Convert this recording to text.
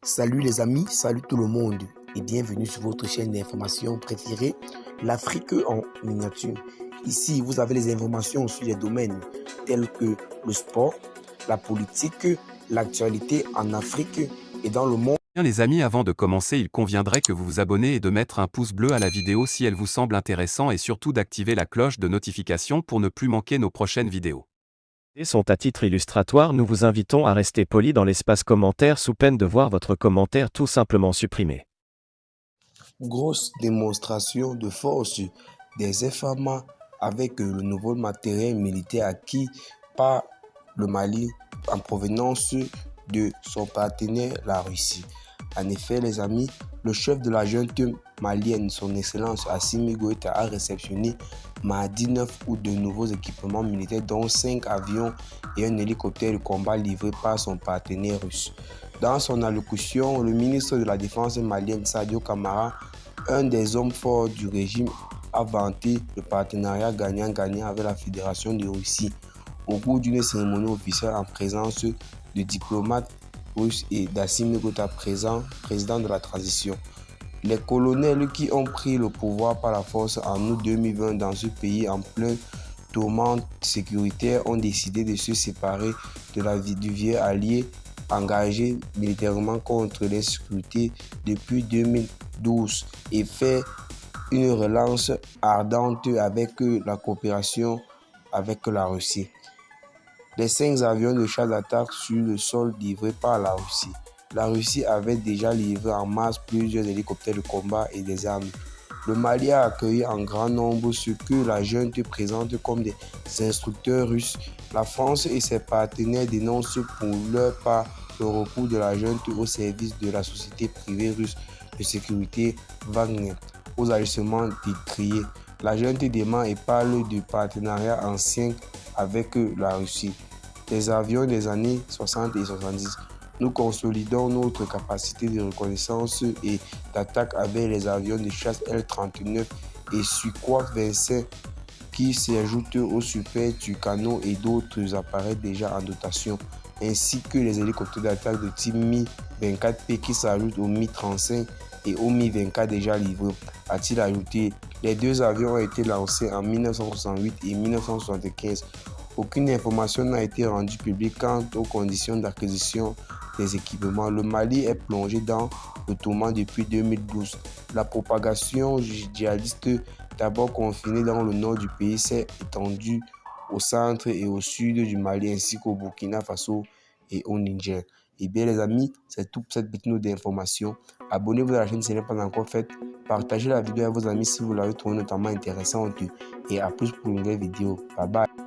Salut les amis, salut tout le monde et bienvenue sur votre chaîne d'information préférée, l'Afrique en miniature. Ici, vous avez les informations sur les domaines tels que le sport, la politique, l'actualité en Afrique et dans le monde. Bien les amis, avant de commencer, il conviendrait que vous vous abonnez et de mettre un pouce bleu à la vidéo si elle vous semble intéressante et surtout d'activer la cloche de notification pour ne plus manquer nos prochaines vidéos. Et sont à titre illustratoire, nous vous invitons à rester poli dans l'espace commentaire sous peine de voir votre commentaire tout simplement supprimé. Grosse démonstration de force des FAMA avec le nouveau matériel militaire acquis par le Mali en provenance de son partenaire, la Russie. En effet, les amis, le chef de la junte malienne, son Excellence Assimi Goïta, a réceptionné mardi 9 août de nouveaux équipements militaires, dont 5 avions et un hélicoptère de combat livrés par son partenaire russe. Dans son allocution, le ministre de la Défense malienne, Sadio Kamara, un des hommes forts du régime, a vanté le partenariat gagnant-gagnant avec la Fédération de Russie au cours d'une cérémonie officielle en présence de diplomates russes et d'Assimi Goïta, président de la transition. Les colonels qui ont pris le pouvoir par la force en août 2020 dans ce pays en plein tourment sécuritaire ont décidé de se séparer du vieux allié engagé militairement contre l'insécurité depuis 2012 et fait une relance ardente avec la coopération avec la Russie. Les 5 avions de chasse d'attaque sur le sol livrés par la Russie. La Russie avait déjà livré en mars plusieurs hélicoptères de combat et des armes. Le Mali a accueilli en grand nombre ce que la junte présente comme des instructeurs russes. La France et ses partenaires dénoncent pour leur part le recours de la junte au service de la société privée russe de sécurité Wagner aux agissements décriés. La junte dément et parle de partenariat ancien avec la Russie. Des avions des années 60 et 70. Nous consolidons notre capacité de reconnaissance et d'attaque avec les avions de chasse L-39 et Sukhoi 25 qui s'ajoutent aux Super Tucano et d'autres appareils déjà en dotation, ainsi que les hélicoptères d'attaque de type Mi-24P qui s'ajoutent au Mi-35 et au Mi-24 déjà livrés, a-t-il ajouté. Les 2 avions ont été lancés en 1968 et 1975. Aucune information n'a été rendue publique quant aux conditions d'acquisition des équipements. Le Mali est plongé dans le tourment depuis 2012. La propagation djihadiste, d'abord confinée dans le nord du pays, s'est étendue au centre et au sud du Mali ainsi qu'au Burkina Faso et au Niger. Et bien les amis, c'est toute cette petite note d'information. Abonnez-vous à la chaîne si ce n'est pas encore fait. Partagez la vidéo à vos amis si vous l'avez trouvée notamment intéressante. Et à plus pour une nouvelle vidéo. Bye bye.